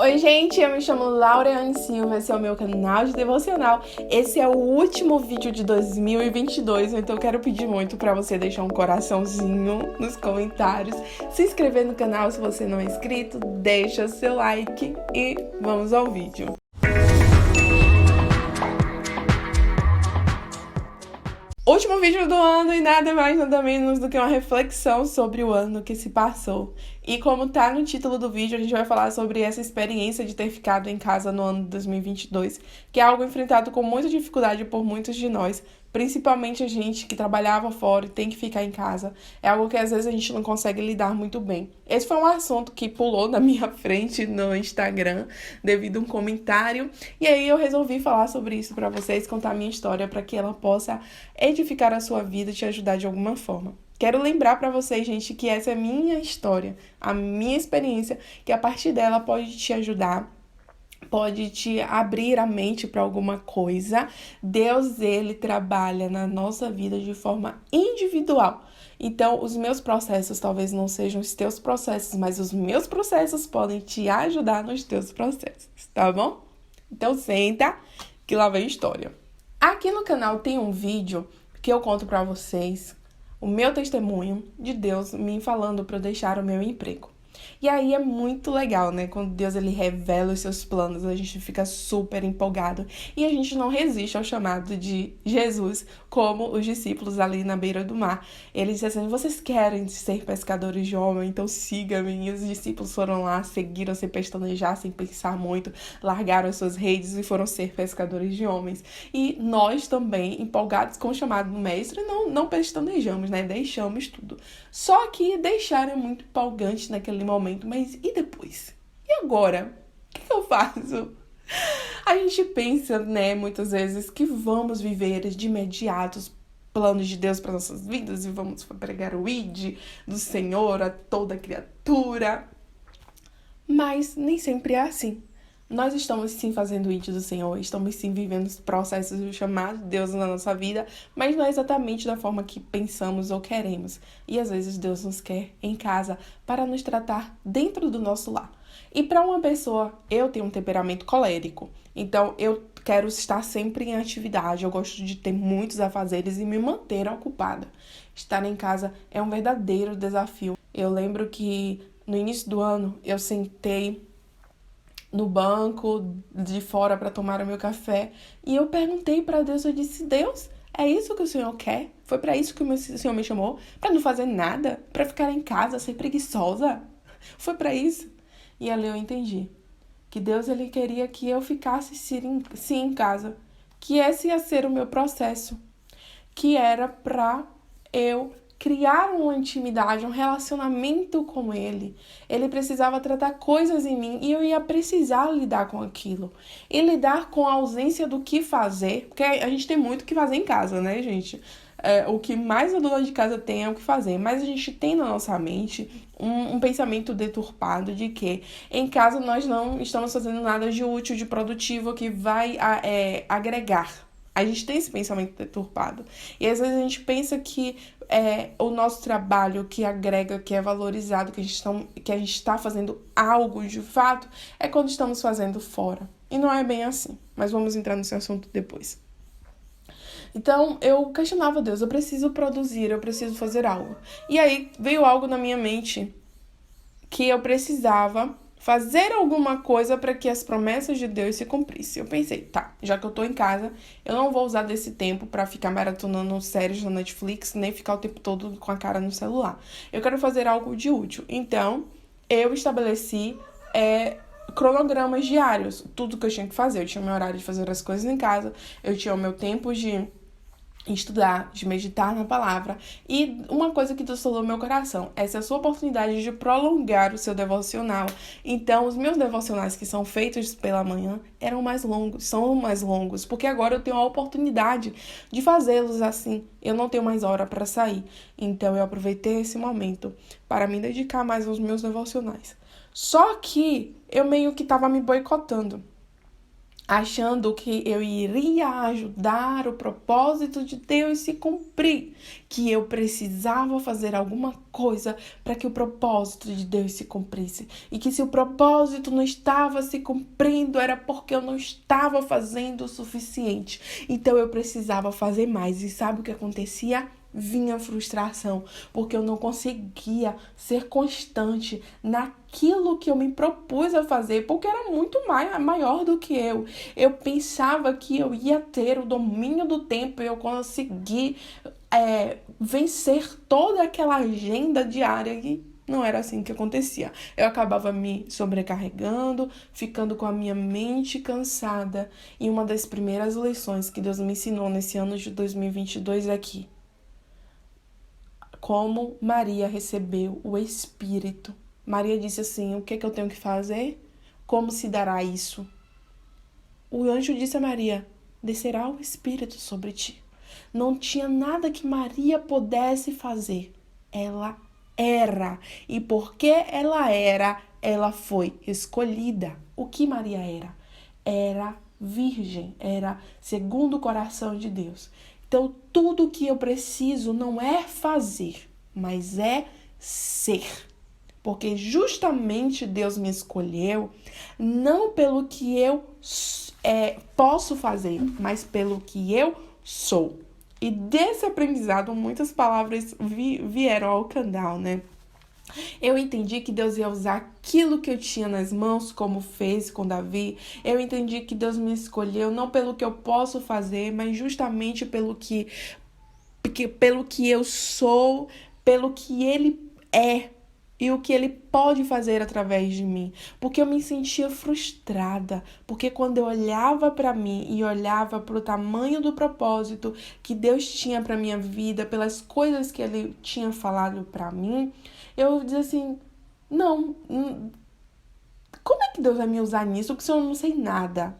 Oi, gente, eu me chamo Laureane Silva, esse é o meu canal de devocional. Esse é o último vídeo de 2022, então eu quero pedir muito para você deixar um coraçãozinho nos comentários, se inscrever no canal se você não é inscrito, deixa seu like e vamos ao vídeo. Último vídeo do ano e nada mais, nada menos do que uma reflexão sobre o ano que se passou. E como tá no título do vídeo, a gente vai falar sobre essa experiência de ter ficado em casa no ano de 2022, que é algo enfrentado com muita dificuldade por muitos de nós, principalmente a gente que trabalhava fora e tem que ficar em casa. É algo que às vezes a gente não consegue lidar muito bem. Esse foi um assunto que pulou na minha frente no Instagram devido a um comentário, e aí eu resolvi falar sobre isso para vocês, contar a minha história para que ela possa edificar a sua vida e te ajudar de alguma forma. Quero lembrar para vocês, gente, que essa é a minha história, a minha experiência, que a partir dela pode te ajudar, pode te abrir a mente para alguma coisa. Deus, ele trabalha na nossa vida de forma individual. Então, os meus processos talvez não sejam os teus processos, mas os meus processos podem te ajudar nos teus processos, tá bom? Então, senta que lá vem a história. Aqui no canal tem um vídeo que eu conto para vocês o meu testemunho de Deus me falando para eu deixar o meu emprego. E aí é muito legal, né? Quando Deus ele revela os seus planos, a gente fica super empolgado e a gente não resiste ao chamado de Jesus, como os discípulos ali na beira do mar. Eles dizem assim: vocês querem ser pescadores de homem, então sigam-me. E os discípulos foram lá, seguiram sem pestanejar, sem pensar muito, largaram as suas redes e foram ser pescadores de homens. E nós também, empolgados com o chamado do mestre, não pestanejamos, né? Deixamos tudo. Só que deixar é muito empolgante naquele momento, mas e depois? E agora? O que eu faço? A gente pensa, né, muitas vezes que vamos viver de imediato os planos de Deus para nossas vidas e vamos pregar o ID do Senhor a toda criatura. Mas nem sempre é assim. Nós estamos sim fazendo o ID do Senhor, estamos sim vivendo os processos do chamado de Deus na nossa vida, mas não é exatamente da forma que pensamos ou queremos. E às vezes Deus nos quer em casa para nos tratar dentro do nosso lar. E para uma pessoa, eu tenho um temperamento colérico, então eu quero estar sempre em atividade, eu gosto de ter muitos afazeres e me manter ocupada. Estar em casa é um verdadeiro desafio. Eu lembro que no início do ano eu sentei no banco de fora para tomar o meu café e eu perguntei para Deus, eu disse: Deus, é isso que o Senhor quer? Foi para isso que o Senhor me chamou? Para não fazer nada? Para ficar em casa, ser preguiçosa? Foi para isso? E ali eu entendi que Deus ele queria que eu ficasse sim em casa, que esse ia ser o meu processo, que era para eu criar uma intimidade, um relacionamento com ele. Ele precisava tratar coisas em mim e eu ia precisar lidar com aquilo. E lidar com a ausência do que fazer, porque a gente tem muito o que fazer em casa, né, gente? O que mais a dona de casa tem é o que fazer, mas a gente tem na nossa mente um pensamento deturpado de que em casa nós não estamos fazendo nada de útil, de produtivo, que vai agregar. A gente tem esse pensamento deturpado. E às vezes a gente pensa que o nosso trabalho que agrega, que é valorizado, que a gente está fazendo algo de fato, é quando estamos fazendo fora. E não é bem assim. Mas vamos entrar nesse assunto depois. Então, eu questionava Deus, eu preciso produzir, eu preciso fazer algo. E aí veio algo na minha mente que eu precisava fazer alguma coisa para que as promessas de Deus se cumprissem. Eu pensei, tá, já que eu tô em casa, eu não vou usar desse tempo para ficar maratonando séries na Netflix, nem ficar o tempo todo com a cara no celular. Eu quero fazer algo de útil. Então, eu estabeleci cronogramas diários, tudo que eu tinha que fazer. Eu tinha o meu horário de fazer as coisas em casa, eu tinha o meu tempo de estudar, de meditar na palavra. E uma coisa que Deus falou no meu coração: essa é a sua oportunidade de prolongar o seu devocional. Então, os meus devocionais que são feitos pela manhã são mais longos, porque agora eu tenho a oportunidade de fazê-los assim. Eu não tenho mais hora para sair. Então, eu aproveitei esse momento para me dedicar mais aos meus devocionais. Só que eu meio que estava me boicotando. achando que eu iria ajudar o propósito de Deus se cumprir, que eu precisava fazer alguma coisa para que o propósito de Deus se cumprisse, e que se o propósito não estava se cumprindo era porque eu não estava fazendo o suficiente, então eu precisava fazer mais. E sabe o que acontecia? Vinha frustração, porque eu não conseguia ser constante naquilo que eu me propus a fazer, porque era muito maior do que eu. Eu pensava que eu ia ter o domínio do tempo e eu consegui vencer toda aquela agenda diária e não era assim que acontecia. Eu acabava me sobrecarregando, ficando com a minha mente cansada. E uma das primeiras lições que Deus me ensinou nesse ano de 2022 é que como Maria recebeu o Espírito. Maria disse assim: o que é que eu tenho que fazer? Como se dará isso? O anjo disse a Maria: descerá o Espírito sobre ti. Não tinha nada que Maria pudesse fazer. Ela era. E porque ela era, ela foi escolhida. O que Maria era? Era virgem, era segundo o coração de Deus. Então, tudo que eu preciso não é fazer, mas é ser. Porque justamente Deus me escolheu não pelo que eu posso fazer, mas pelo que eu sou. E desse aprendizado, muitas palavras vieram ao canal, né? Eu entendi que Deus ia usar aquilo que eu tinha nas mãos, como fez com Davi. Eu entendi que Deus me escolheu não pelo que eu posso fazer, mas justamente pelo que eu sou, pelo que Ele é e o que Ele pode fazer através de mim. Porque eu me sentia frustrada, porque quando eu olhava para mim e olhava para o tamanho do propósito que Deus tinha para minha vida, pelas coisas que Ele tinha falado para mim, eu dizia assim: não, como é que Deus vai me usar nisso? Se eu não sei nada.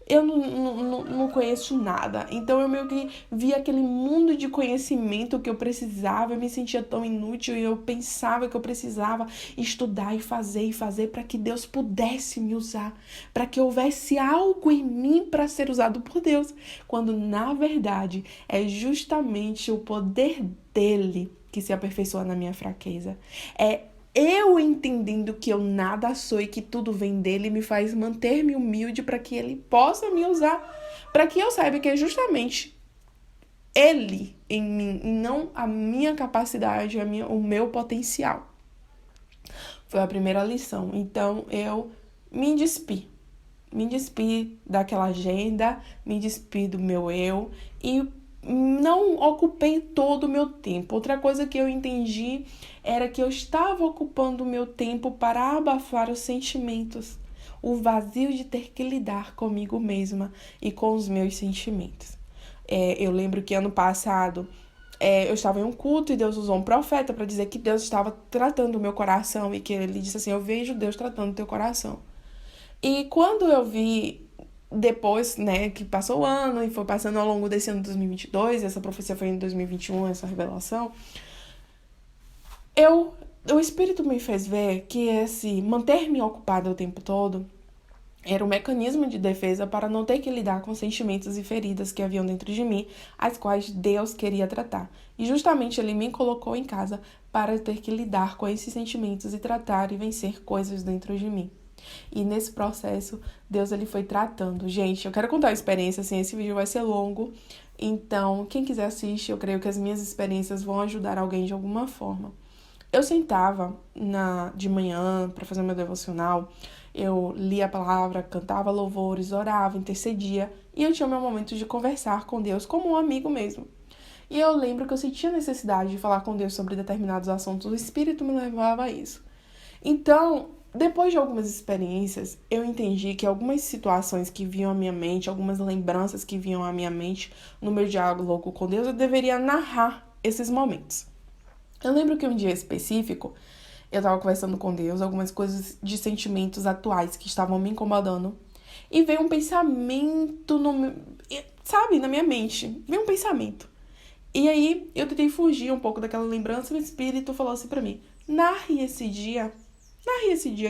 Eu não conheço nada. Então eu meio que via aquele mundo de conhecimento que eu precisava. Eu me sentia tão inútil e eu pensava que eu precisava estudar e fazer para que Deus pudesse me usar. Para que houvesse algo em mim para ser usado por Deus. Quando na verdade é justamente o poder dele que se aperfeiçoa na minha fraqueza. É eu entendendo que eu nada sou e que tudo vem dele me faz manter-me humilde para que ele possa me usar, para que eu saiba que é justamente ele em mim e não a minha capacidade, o meu potencial. Foi a primeira lição. Então eu me despi daquela agenda, me despi do meu eu e não ocupei todo o meu tempo. Outra coisa que eu entendi era que eu estava ocupando o meu tempo para abafar os sentimentos, o vazio de ter que lidar comigo mesma e com os meus sentimentos. Eu lembro que ano passado eu estava em um culto e Deus usou um profeta para dizer que Deus estava tratando o meu coração e que ele disse assim: eu vejo Deus tratando o teu coração. E quando eu vi depois, né, que passou o ano e foi passando ao longo desse ano de 2022, essa profecia foi em 2021, essa revelação, o Espírito me fez ver que esse manter-me ocupada o tempo todo era um mecanismo de defesa para não ter que lidar com sentimentos e feridas que haviam dentro de mim, as quais Deus queria tratar. E justamente Ele me colocou em casa para ter que lidar com esses sentimentos e tratar e vencer coisas dentro de mim. E nesse processo, Deus ele foi tratando. Gente, eu quero contar a experiência, assim, esse vídeo vai ser longo. Então, quem quiser assistir, eu creio que as minhas experiências vão ajudar alguém de alguma forma. Eu sentava de manhã para fazer meu devocional, eu lia a palavra, cantava louvores, orava, intercedia, e eu tinha meu momento de conversar com Deus como um amigo mesmo. E eu lembro que eu sentia necessidade de falar com Deus sobre determinados assuntos, o Espírito me levava a isso. Então, depois de algumas experiências, eu entendi que algumas situações que vinham à minha mente, algumas lembranças que vinham à minha mente no meu diálogo com Deus, eu deveria narrar esses momentos. Eu lembro que um dia específico, eu estava conversando com Deus, algumas coisas de sentimentos atuais que estavam me incomodando, e veio um pensamento, na minha mente, veio um pensamento. E aí, eu tentei fugir um pouco daquela lembrança, e o Espírito falou assim pra mim: narre esse dia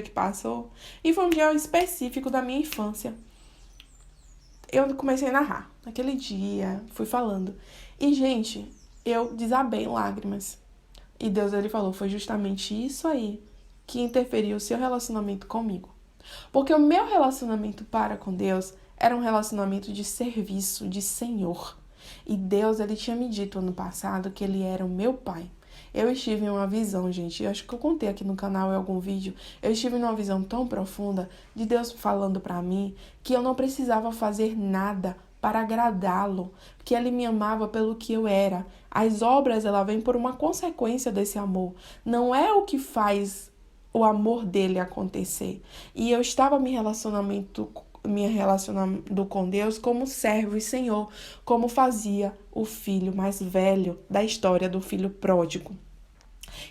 que passou. E foi um dia específico da minha infância. eu comecei a narrar. Naquele dia, fui falando. E, gente, eu desabei em lágrimas. E Deus, ele falou, foi justamente isso aí que interferiu o seu relacionamento comigo. Porque o meu relacionamento para com Deus era um relacionamento de serviço, de Senhor. E Deus, ele tinha me dito ano passado que ele era o meu pai. Eu estive em uma visão, gente, eu acho que eu contei aqui no canal em algum vídeo, eu estive numa visão tão profunda de Deus falando para mim que eu não precisava fazer nada para agradá-lo, que ele me amava pelo que eu era. As obras, ela vem por uma consequência desse amor. Não é o que faz o amor dele acontecer. E eu estava me relacionando com Deus como servo e Senhor, como fazia o filho mais velho da história do filho pródigo.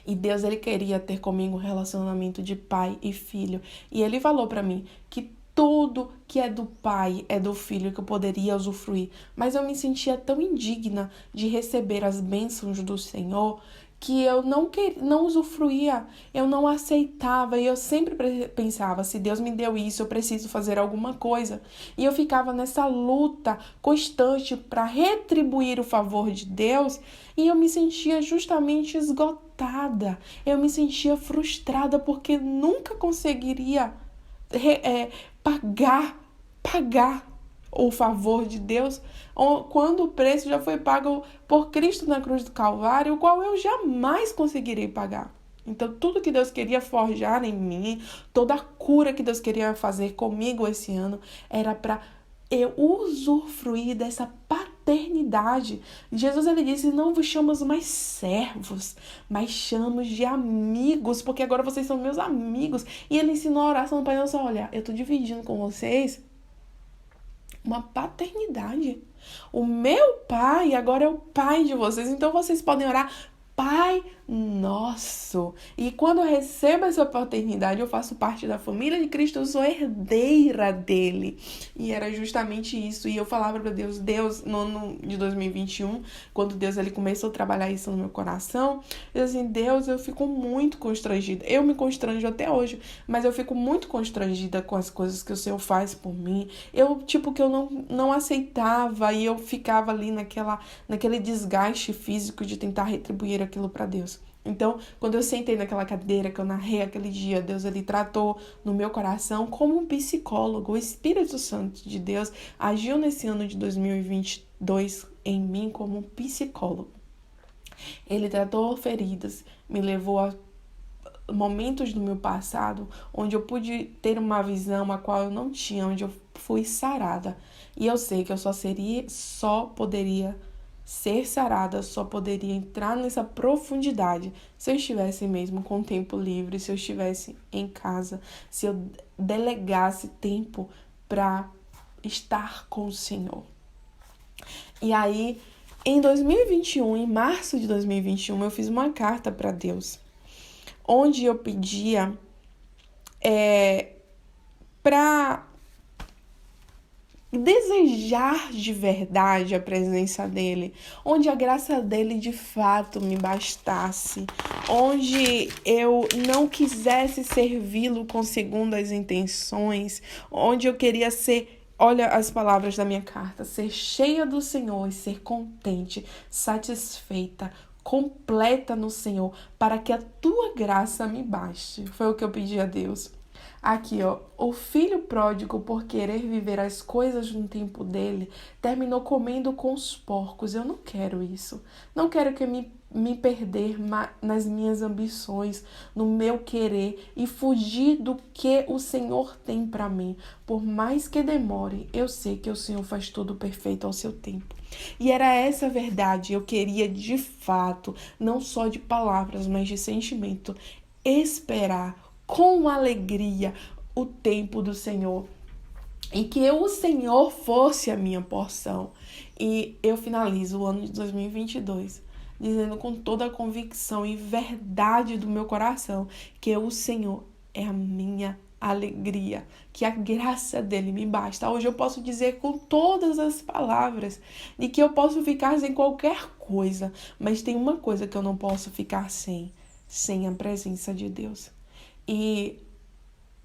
E Deus, ele queria ter comigo um relacionamento de pai e filho. E ele falou para mim que tudo que é do pai é do filho que eu poderia usufruir. Mas eu me sentia tão indigna de receber as bênçãos do Senhor que eu não usufruía, eu não aceitava. E eu sempre pensava, se Deus me deu isso, eu preciso fazer alguma coisa. E eu ficava nessa luta constante para retribuir o favor de Deus. E eu me sentia justamente esgotada. Eu me sentia frustrada porque nunca conseguiria pagar o favor de Deus, quando o preço já foi pago por Cristo na cruz do Calvário, o qual eu jamais conseguirei pagar. Então, tudo que Deus queria forjar em mim, toda a cura que Deus queria fazer comigo esse ano, era para eu usufruir dessa paternidade. Jesus, ele disse, não vos chamamos mais servos, mas chamamos de amigos, porque agora vocês são meus amigos. E ele ensinou a oração para nós, olha, eu estou dividindo com vocês uma paternidade. O meu pai agora é o pai de vocês, então vocês podem orar, Pai Nosso. E quando eu recebo essa paternidade, eu faço parte da família de Cristo, eu sou herdeira dele. E era justamente isso. E eu falava para Deus, no ano de 2021, quando Deus, ele começou a trabalhar isso no meu coração, eu assim, Deus, eu fico muito constrangida. Eu me constranjo até hoje, mas eu fico muito constrangida com as coisas que o Senhor faz por mim. Que eu não aceitava, e eu ficava ali naquele desgaste físico de tentar retribuir aquilo para Deus. Então, quando eu sentei naquela cadeira que eu narrei aquele dia, Deus, ele tratou no meu coração como um psicólogo. O Espírito Santo de Deus agiu nesse ano de 2022 em mim como um psicólogo. Ele tratou feridas, me levou a momentos do meu passado onde eu pude ter uma visão a qual eu não tinha, onde eu fui sarada. E eu sei que eu só poderia ser sarada, só poderia entrar nessa profundidade se eu estivesse mesmo com tempo livre, se eu estivesse em casa, se eu delegasse tempo para estar com o Senhor. E aí, em 2021, em março de 2021, eu fiz uma carta para Deus, onde eu pedia para desejar de verdade a presença dele, onde a graça dele de fato me bastasse, onde eu não quisesse servi-lo com segundas intenções, onde eu queria ser, olha as palavras da minha carta, ser cheia do Senhor e ser contente, satisfeita, completa no Senhor, para que a tua graça me baste. Foi o que eu pedi a Deus. Aqui, ó, o filho pródigo, por querer viver as coisas no tempo dele, terminou comendo com os porcos. Eu não quero isso. Não quero que me perder nas minhas ambições, no meu querer e fugir do que o Senhor tem para mim. Por mais que demore, eu sei que o Senhor faz tudo perfeito ao seu tempo. E era essa a verdade. Eu queria de fato, não só de palavras, mas de sentimento, esperar com alegria o tempo do Senhor, e que o Senhor fosse a minha porção. E eu finalizo o ano de 2022 dizendo com toda a convicção e verdade do meu coração que o Senhor é a minha alegria, que a graça dele me basta. Hoje eu posso dizer com todas as palavras de que eu posso ficar sem qualquer coisa, mas tem uma coisa que eu não posso ficar sem a presença de Deus. E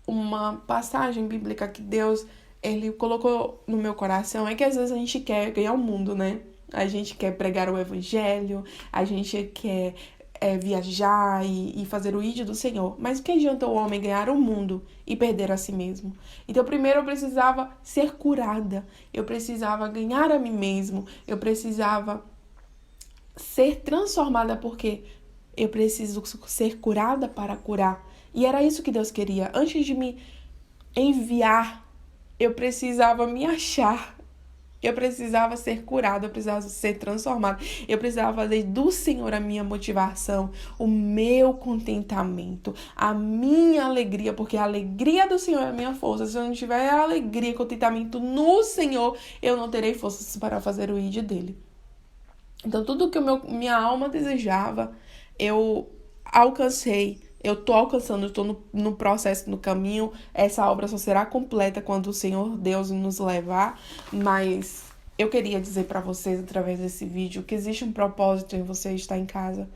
uma passagem bíblica que Deus, ele colocou no meu coração é que às vezes a gente quer ganhar o mundo, né? A gente quer pregar o evangelho, a gente quer viajar e fazer o ídolo do Senhor. Mas o que adianta o homem ganhar o mundo e perder a si mesmo? Então, primeiro eu precisava ser curada, eu precisava ganhar a mim mesmo, eu precisava ser transformada, porque eu preciso ser curada para curar. E era isso que Deus queria. Antes de me enviar, eu precisava me achar. Eu precisava ser curada, eu precisava ser transformada. Eu precisava fazer do Senhor a minha motivação, o meu contentamento, a minha alegria, porque a alegria do Senhor é a minha força. Se eu não tiver alegria e contentamento no Senhor, eu não terei forças para fazer o ID dele. Então, tudo que minha alma desejava, eu alcancei. Eu tô alcançando, eu tô no processo, no caminho. Essa obra só será completa quando o Senhor Deus nos levar. Mas eu queria dizer para vocês, através desse vídeo, que existe um propósito em você estar em casa.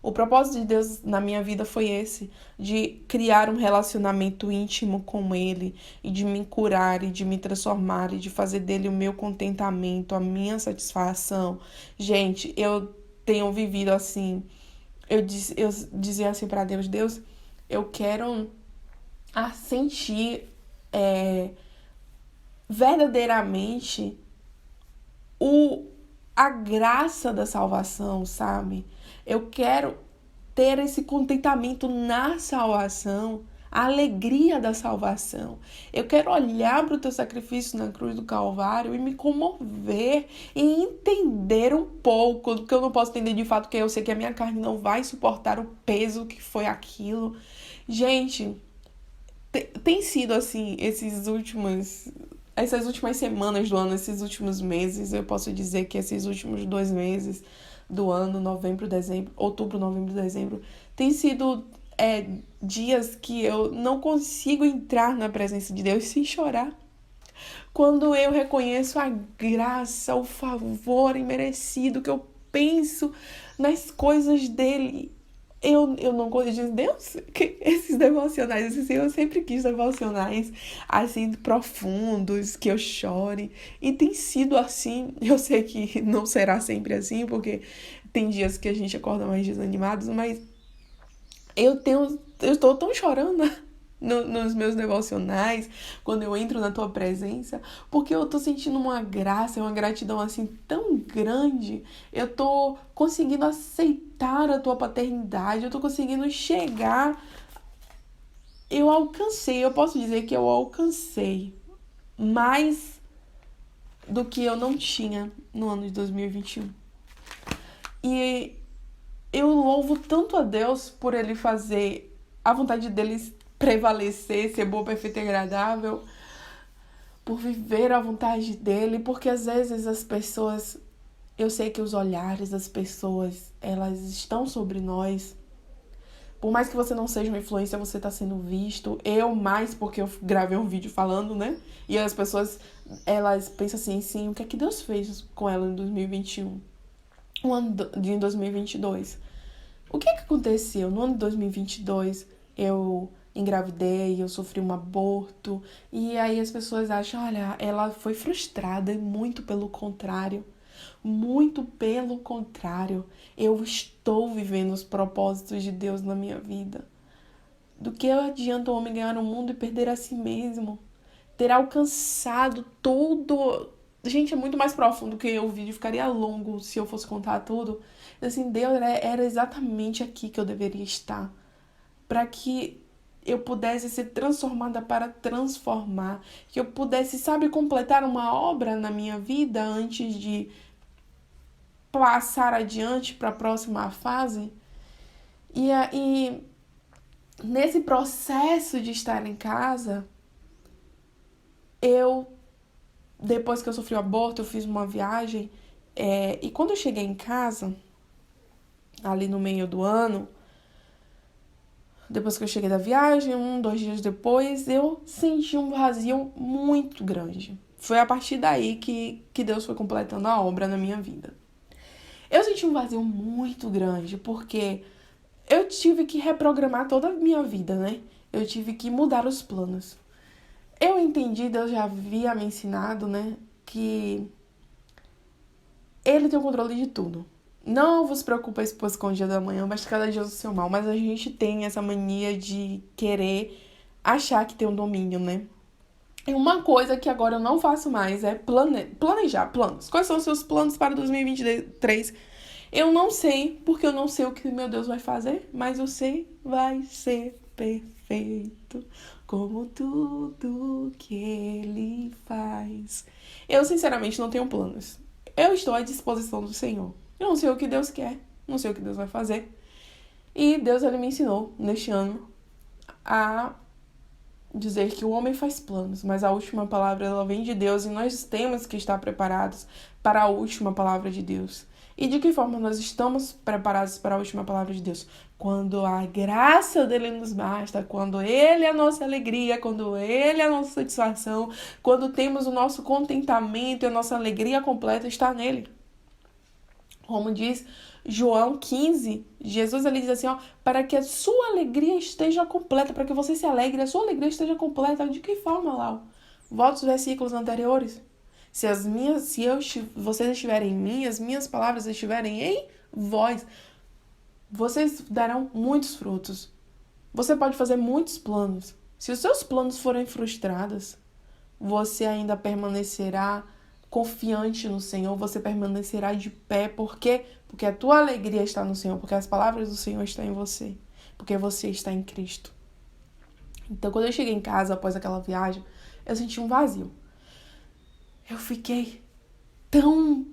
O propósito de Deus na minha vida foi esse, de criar um relacionamento íntimo com Ele, e de me curar, e de me transformar, e de fazer dele o meu contentamento, a minha satisfação. Gente, eu tenho vivido assim. Eu dizia assim para Deus, Deus, eu quero sentir verdadeiramente a graça da salvação, sabe? Eu quero ter esse contentamento na salvação, a alegria da salvação. Eu quero olhar para o teu sacrifício na cruz do Calvário e me comover e entender um pouco, do que eu não posso entender de fato, porque eu sei que a minha carne não vai suportar o peso que foi aquilo. Gente, tem sido assim, essas últimas semanas do ano, esses últimos meses, eu posso dizer que esses últimos 2 meses do ano, outubro, novembro, dezembro, tem sido dias que eu não consigo entrar na presença de Deus sem chorar. Quando eu reconheço a graça, o favor imerecido, que eu penso nas coisas dele, eu não consigo. Deus, esses devocionais, assim, eu sempre quis devocionais assim, profundos, que eu chore. E tem sido assim. Eu sei que não será sempre assim, porque tem dias que a gente acorda mais desanimados, mas eu estou tão chorando nos meus devocionais, quando eu entro na tua presença, porque eu tô sentindo uma graça, uma gratidão assim tão grande. Eu tô conseguindo aceitar a tua paternidade, eu tô conseguindo chegar. Eu posso dizer que eu alcancei mais do que eu não tinha no ano de 2021. E eu louvo tanto a Deus por ele fazer a vontade deles prevalecer, ser boa, perfeita e agradável, por viver a vontade dele, porque às vezes as pessoas, eu sei que os olhares das pessoas, elas estão sobre nós. Por mais que você não seja uma influência, você está sendo visto. Eu mais, porque eu gravei um vídeo falando, né? E as pessoas, elas pensam assim, sim, o que é que Deus fez com ela em 2021? No ano de 2022. O que é que aconteceu? No ano de 2022, eu engravidei, eu sofri um aborto, e aí as pessoas acham, olha, ela foi frustrada, e muito pelo contrário, eu estou vivendo os propósitos de Deus na minha vida. Do que adianta o homem ganhar o mundo e perder a si mesmo? Ter alcançado todo... Gente, é muito mais profundo, que o vídeo ficaria longo se eu fosse contar tudo. Assim, Deus era exatamente aqui que eu deveria estar, para que eu pudesse ser transformada para transformar, que eu pudesse, sabe, completar uma obra na minha vida antes de passar adiante para a próxima fase. E nesse processo de estar em casa, depois que eu sofri o aborto, eu fiz uma viagem, e quando eu cheguei em casa, ali no meio do ano, depois que eu cheguei da viagem, 2 dias depois, eu senti um vazio muito grande. Foi a partir daí que Deus foi completando a obra na minha vida. Eu senti um vazio muito grande, porque eu tive que reprogramar toda a minha vida, né? Eu tive que mudar os planos. Eu entendi, Deus já havia me ensinado, né, que Ele tem o controle de tudo. Não vos preocupeis, pois, com o dia da manhã, mas cada dia o seu mal. Mas a gente tem essa mania de querer achar que tem um domínio, né? E uma coisa que agora eu não faço mais é planejar planos. Quais são os seus planos para 2023? Eu não sei, porque eu não sei o que meu Deus vai fazer, mas eu sei, vai ser perfeito, como tudo que Ele faz. Eu, sinceramente, não tenho planos. Eu estou à disposição do Senhor. Eu não sei o que Deus quer, não sei o que Deus vai fazer. E Deus, Ele me ensinou, neste ano, a dizer que o homem faz planos, mas a última palavra ela vem de Deus e nós temos que estar preparados para a última palavra de Deus. E de que forma nós estamos preparados para a última palavra de Deus? Quando a graça dele nos basta, quando ele é a nossa alegria, quando ele é a nossa satisfação, quando temos o nosso contentamento e a nossa alegria completa está nele. Como diz João 15, Jesus ele diz assim, ó, para que a sua alegria esteja completa, para que você se alegre, a sua alegria esteja completa. De que forma, Lau? Volta os versículos anteriores. Vocês estiverem em mim, as minhas palavras estiverem em vós, vocês darão muitos frutos. Você pode fazer muitos planos. Se os seus planos forem frustrados, você ainda permanecerá confiante no Senhor, você permanecerá de pé. Por quê? Porque a tua alegria está no Senhor, porque as palavras do Senhor estão em você, porque você está em Cristo. Então, quando eu cheguei em casa após aquela viagem, eu senti um vazio. Eu fiquei tão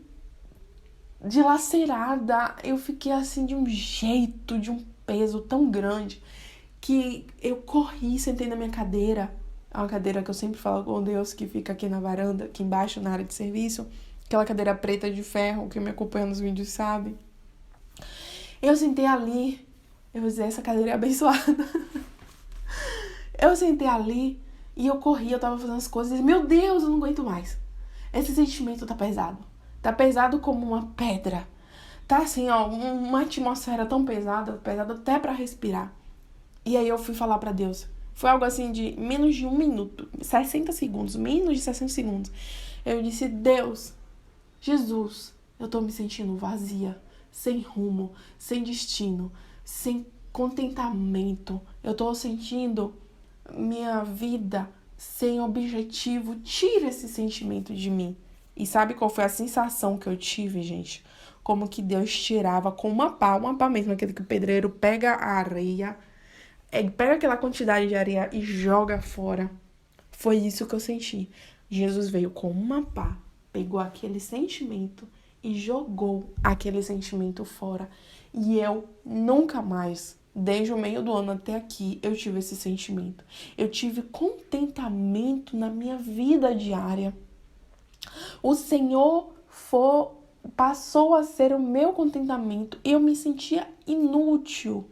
dilacerada, eu fiquei assim de um jeito, de um peso tão grande, que eu corri, sentei na minha cadeira. É uma cadeira que eu sempre falo com Deus, que fica aqui na varanda, aqui embaixo, na área de serviço. Aquela cadeira preta de ferro, que me acompanha nos vídeos sabe. Eu sentei ali, eu vou dizer, essa cadeira é abençoada. Eu sentei ali e eu corri, eu tava fazendo as coisas e, meu Deus, eu não aguento mais. Esse sentimento tá pesado. Tá pesado como uma pedra. Tá assim, ó, uma atmosfera tão pesada até pra respirar. E aí eu fui falar pra Deus. Foi algo assim de menos de 1 minuto, 60 segundos, menos de 60 segundos. Eu disse, Deus, Jesus, eu tô me sentindo vazia, sem rumo, sem destino, sem contentamento. Eu tô sentindo minha vida sem objetivo. Tira esse sentimento de mim. E sabe qual foi a sensação que eu tive, gente? Como que Deus tirava com uma pá mesmo, aquele que o pedreiro pega a areia, ele pega aquela quantidade de areia e joga fora. Foi isso que eu senti. Jesus veio com uma pá, pegou aquele sentimento e jogou aquele sentimento fora. E eu nunca mais, desde o meio do ano até aqui, eu tive esse sentimento. Eu tive contentamento na minha vida diária. O Senhor passou a ser o meu contentamento. Eu me sentia inútil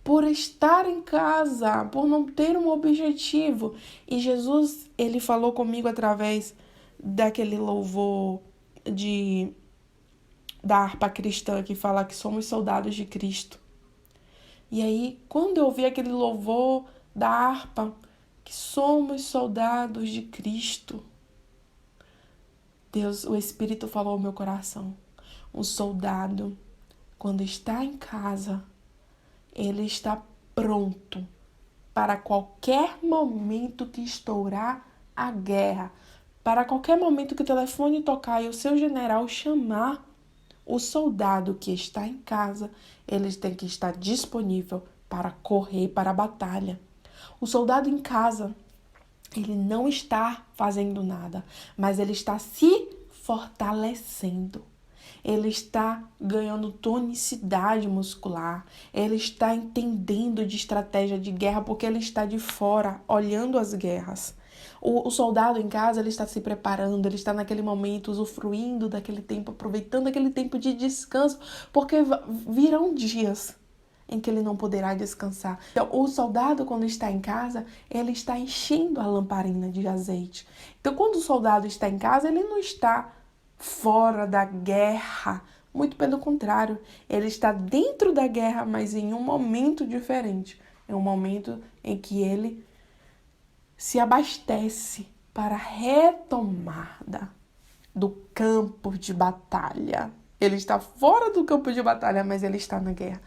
por estar em casa, por não ter um objetivo. E Jesus, ele falou comigo através daquele louvor da harpa cristã que fala que somos soldados de Cristo. E aí, quando eu ouvi aquele louvor da harpa, que somos soldados de Cristo, Deus, o Espírito falou ao meu coração. Um soldado, quando está em casa, ele está pronto para qualquer momento que estourar a guerra, para qualquer momento que o telefone tocar e o seu general chamar. O soldado que está em casa, ele tem que estar disponível para correr para a batalha. O soldado em casa, ele não está fazendo nada, mas ele está se fortalecendo. Ele está ganhando tonicidade muscular, ele está entendendo de estratégia de guerra, porque ele está de fora, olhando as guerras. O soldado em casa, ele está se preparando, ele está naquele momento, usufruindo daquele tempo, aproveitando aquele tempo de descanso, porque virão dias em que ele não poderá descansar. Então, o soldado, quando está em casa, ele está enchendo a lamparina de azeite. Então, quando o soldado está em casa, ele não está fora da guerra, muito pelo contrário, ele está dentro da guerra, mas em um momento diferente. É um momento em que ele se abastece para a retomada do campo de batalha. Ele está fora do campo de batalha, mas ele está na guerra.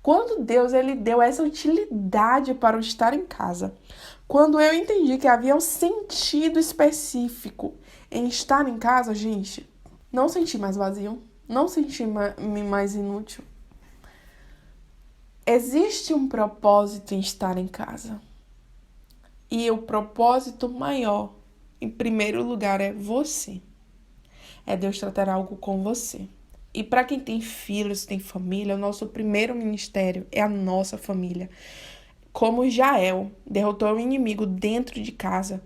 Quando Deus ele deu essa utilidade para o estar em casa, quando eu entendi que havia um sentido específico em estar em casa, gente, não senti mais vazio, não senti mais inútil. Existe um propósito em estar em casa. E o propósito maior, em primeiro lugar, é você. É Deus tratar algo com você. E para quem tem filhos, tem família, o nosso primeiro ministério é a nossa família. Como Jael derrotou o inimigo dentro de casa,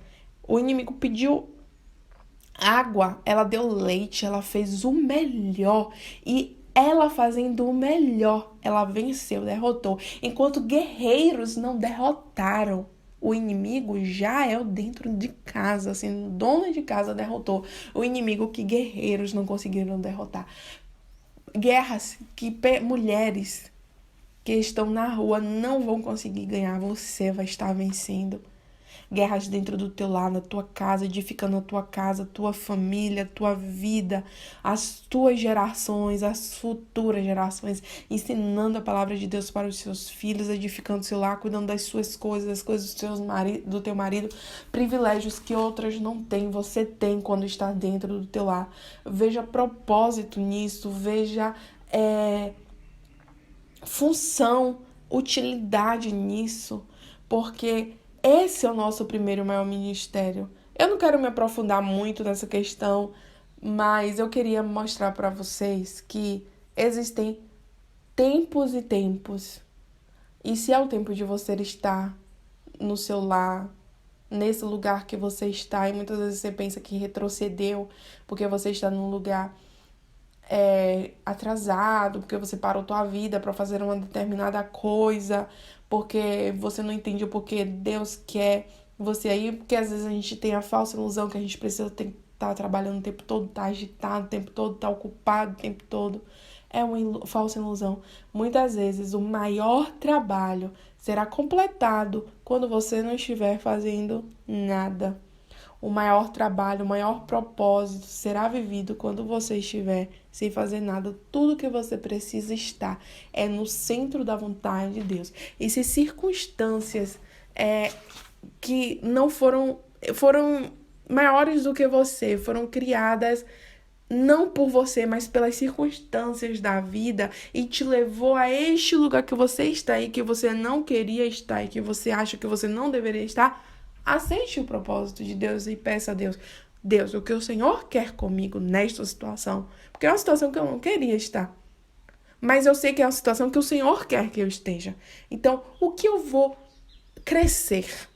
o inimigo pediu água, ela deu leite, ela fez o melhor. E ela fazendo o melhor, ela venceu, derrotou. Enquanto guerreiros não derrotaram o inimigo, Jael dentro de casa, sendo dona de casa, derrotou o inimigo que guerreiros não conseguiram derrotar. Guerras que mulheres que estão na rua não vão conseguir ganhar, você vai estar vencendo. Guerras dentro do teu lar, na tua casa, edificando a tua casa, a tua família, a tua vida, as tuas gerações, as futuras gerações, ensinando a palavra de Deus para os seus filhos, edificando o seu lar, cuidando das suas coisas, das coisas do teu marido, privilégios que outras não têm, você tem quando está dentro do teu lar. Veja propósito nisso, veja função, utilidade nisso, porque esse é o nosso primeiro maior ministério. Eu não quero me aprofundar muito nessa questão, mas eu queria mostrar para vocês que existem tempos e tempos. E se é o tempo de você estar no seu lar, nesse lugar que você está, e muitas vezes você pensa que retrocedeu porque você está num lugar atrasado, porque você parou tua vida para fazer uma determinada coisa, porque você não entende o porquê Deus quer você aí, porque às vezes a gente tem a falsa ilusão que a gente precisa estar trabalhando o tempo todo, estar agitado o tempo todo, estar ocupado o tempo todo. É uma falsa ilusão. Muitas vezes o maior trabalho será completado quando você não estiver fazendo nada. O maior trabalho, o maior propósito será vivido quando você estiver sem fazer nada. Tudo que você precisa estar é no centro da vontade de Deus. E se circunstâncias que não foram maiores do que você, foram criadas não por você, mas pelas circunstâncias da vida e te levou a este lugar que você está e que você não queria estar e que você acha que você não deveria estar, aceite o propósito de Deus e peça a Deus, Deus, o que o Senhor quer comigo nesta situação? Porque é uma situação que eu não queria estar. Mas eu sei que é uma situação que o Senhor quer que eu esteja. Então, o que eu vou crescer?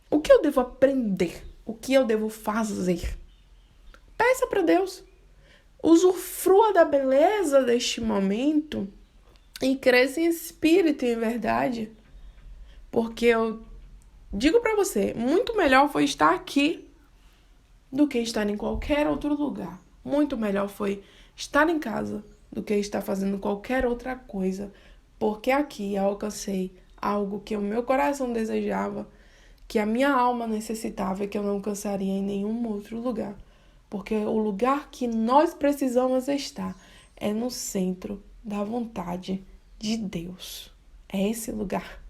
O que eu devo aprender? O que eu devo fazer? Peça para Deus. Usufrua da beleza deste momento e cresça em espírito e em verdade. Porque eu digo pra você, muito melhor foi estar aqui do que estar em qualquer outro lugar. Muito melhor foi estar em casa do que estar fazendo qualquer outra coisa. Porque aqui eu alcancei algo que o meu coração desejava, que a minha alma necessitava e que eu não alcançaria em nenhum outro lugar. Porque o lugar que nós precisamos estar é no centro da vontade de Deus. É esse lugar.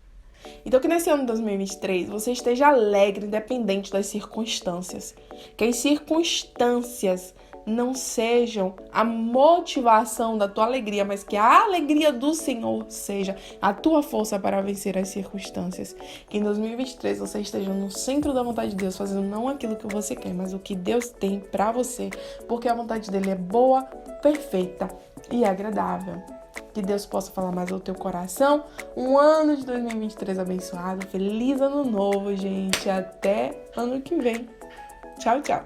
Então, que nesse ano de 2023 você esteja alegre, independente das circunstâncias. Que as circunstâncias não sejam a motivação da tua alegria, mas que a alegria do Senhor seja a tua força para vencer as circunstâncias. Que em 2023 você esteja no centro da vontade de Deus, fazendo não aquilo que você quer, mas o que Deus tem para você, porque a vontade dele é boa, perfeita e agradável. Que Deus possa falar mais ao teu coração. Um ano de 2023 abençoado. Feliz ano novo, gente. Até ano que vem. Tchau, tchau.